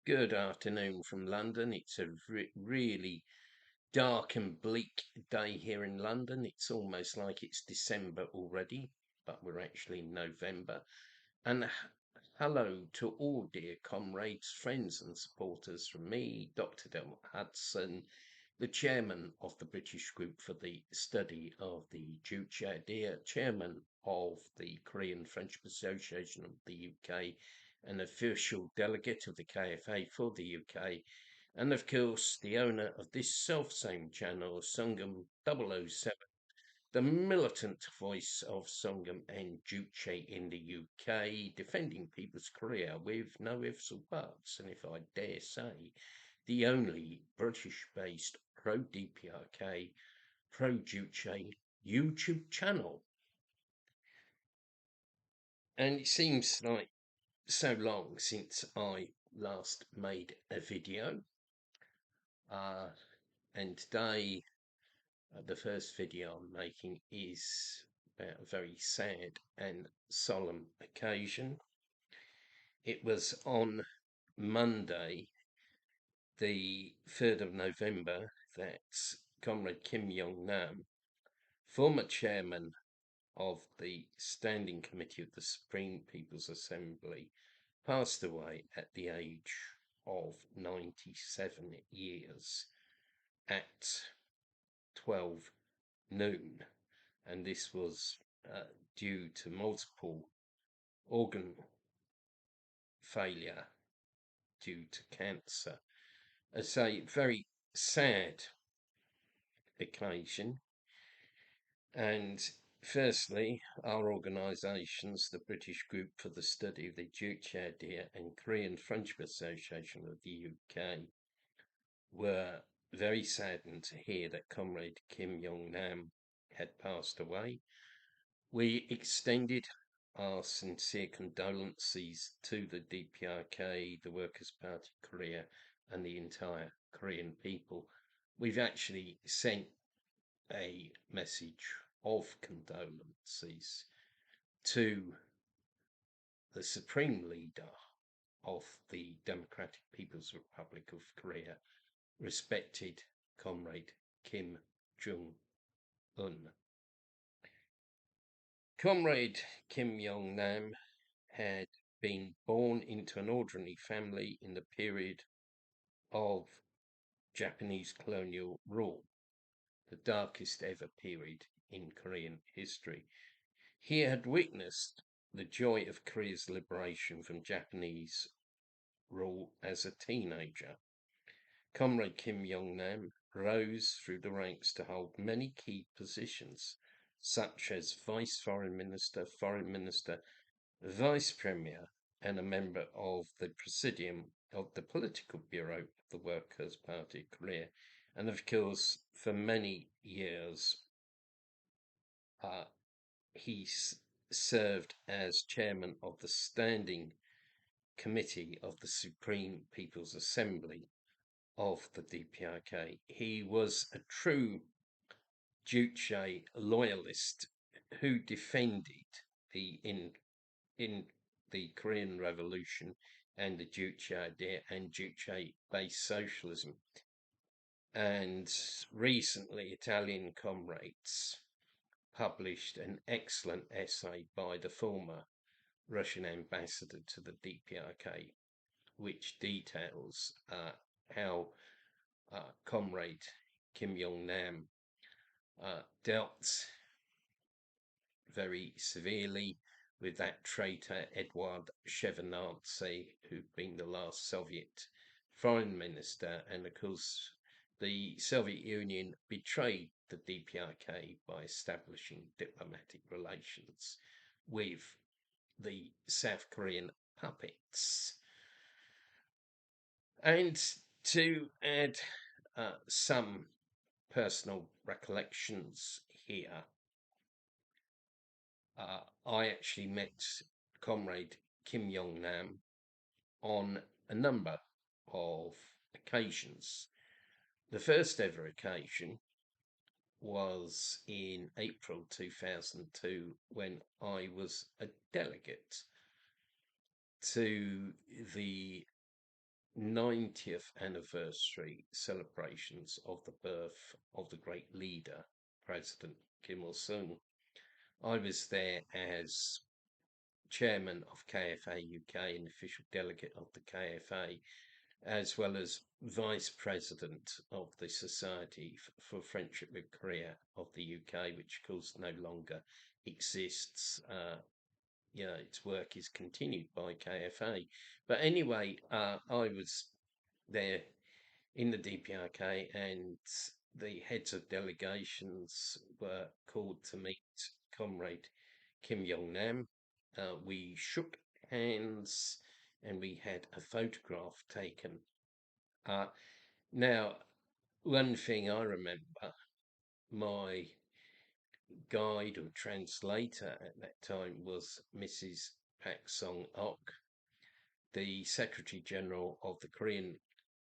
Good afternoon from London. It's a really dark and bleak day here in London. It's almost like it's December already, but we're actually in November. And hello to all dear comrades, friends and supporters from me, Dr Dermot Hudson, the chairman of the British Group for the Study of the Juche Idea, chairman of the Korean Friendship Association of the UK, an official delegate of the KFA for the UK, and of course the owner of this self-same channel, SONGUN007, the militant voice of Songum and Juche in the UK, defending people's career with no ifs or buts, and if I dare say, the only British-based pro-DPRK, pro-Juche YouTube channel. And it seems like so long since I last made a video, and today the first video I'm making is about a very sad and solemn occasion. It was on Monday, the 3rd of November, that Comrade Kim Yong Nam, former chairman of the Standing Committee of the Supreme People's Assembly, passed away at the age of 97 years at 12 noon. And this was due to multiple organ failure due to cancer. It's a very sad occasion. And firstly, our organisations, the British Group for the Study of the Juche Idea and Korean Friendship Association of the UK, were very saddened to hear that Comrade Kim Yong Nam had passed away. We extended our sincere condolences to the DPRK, the Workers' Party Korea, and the entire Korean people. We've actually sent a message of condolences to the Supreme Leader of the Democratic People's Republic of Korea, respected Comrade Kim Jong-un. Comrade Kim Yong Nam had been born into an ordinary family in the period of Japanese colonial rule, the darkest ever period in Korean history. He had witnessed the joy of Korea's liberation from Japanese rule as a teenager. Comrade Kim Yong Nam rose through the ranks to hold many key positions, such as Vice Foreign Minister, Vice Premier, and a member of the Presidium of the Political Bureau of the Workers' Party of Korea. And of course, for many years, he served as chairman of the Standing Committee of the Supreme People's Assembly of the DPRK. He was a true Juche loyalist who defended in the Korean Revolution and the Juche Idea and Juche-based socialism. And recently, Italian comrades published an excellent essay by the former Russian ambassador to the DPRK, which details how Comrade Kim Yong Nam dealt very severely with that traitor Eduard Shevardnadze, who'd been the last Soviet foreign minister, and of course the Soviet Union betrayed the DPRK by establishing diplomatic relations with the South Korean puppets. And to add some personal recollections here, I actually met Comrade Kim Yong Nam on a number of occasions. The first ever occasion was in April 2002 when I was a delegate to the 90th anniversary celebrations of the birth of the great leader, President Kim Il-sung. I was there as chairman of KFA UK and official delegate of the KFA, as well as vice president of the Society for Friendship with Korea of the UK, which of course no longer exists. Its work is continued by KFA. But anyway, I was there in the DPRK, and the heads of delegations were called to meet comrade Kim Yong Nam. We shook hands and we had a photograph taken. Now, one thing I remember, my guide or translator at that time was Mrs. Pak Song-ok, the Secretary General of the Korean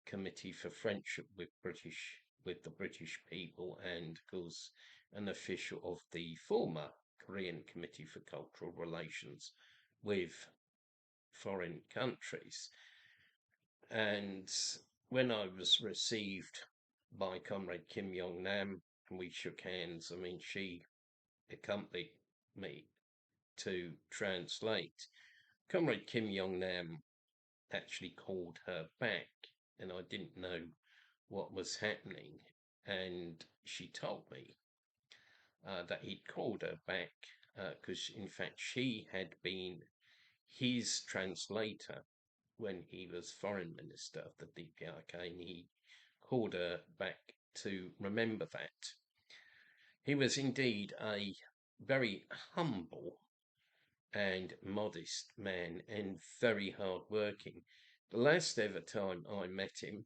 Committee for Friendship with the British people, and of course an official of the former Korean Committee for Cultural Relations with foreign countries. And when I was received by comrade Kim Yong Nam and we shook hands, I mean, she accompanied me to translate. Comrade Kim Yong Nam actually called her back, and I didn't know what was happening, and she told me that he'd called her back because in fact she had been his translator when he was foreign minister of the DPRK, and he called her back to remember that. He was indeed a very humble and modest man and very hard-working. The last ever time I met him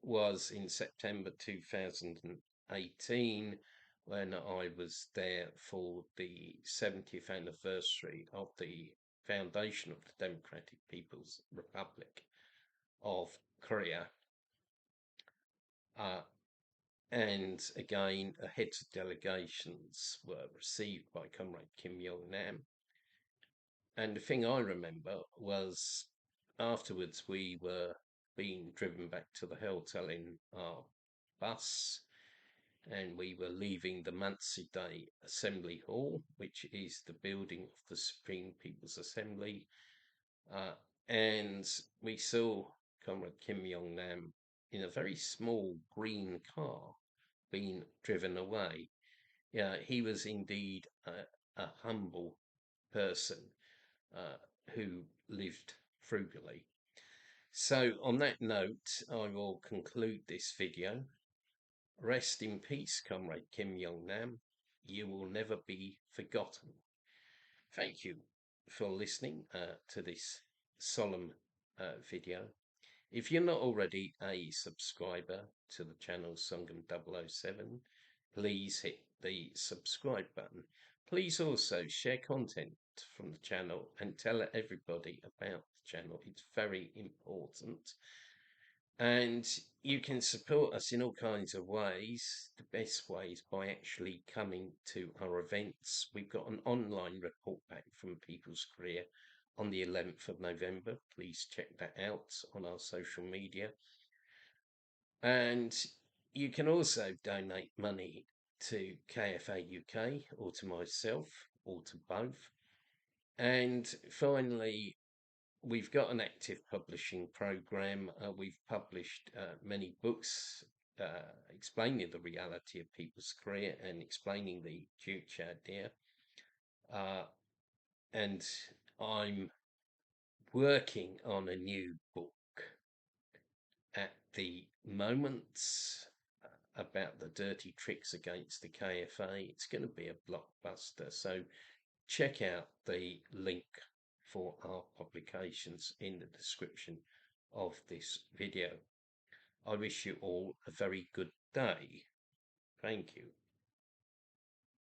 was in September 2018, when I was there for the 70th anniversary of the foundation of the Democratic People's Republic of Korea. And again, heads of delegations were received by comrade Kim Yong Nam. And the thing I remember was afterwards we were being driven back to the hotel in our bus, and we were leaving the Muncie Day Assembly Hall, which is the building of the Supreme People's Assembly, and we saw comrade Kim Yong Nam in a very small green car being driven away. Yeah, he was indeed a humble person who lived frugally. So on that note, I will conclude this video. Rest in peace, comrade Kim Yong Nam. You will never be forgotten. Thank you for listening to this solemn video. If you're not already a subscriber to the channel SONGUN007, please hit the subscribe button. Please also share content from the channel and tell everybody about the channel. It's very important. And you can support us in all kinds of ways. The best way is by actually coming to our events. We've got an online report back from People's Career on the 11th of November. Please check that out on our social media. And you can also donate money to KFA UK or to myself or to both. And finally, we've got an active publishing program. We've published many books explaining the reality of people's career and explaining the Juche Idea. And I'm working on a new book at the moment about the dirty tricks against the KFA. It's going to be a blockbuster. So check out the link for our publications in the description of this video. I wish you all a very good day. Thank you.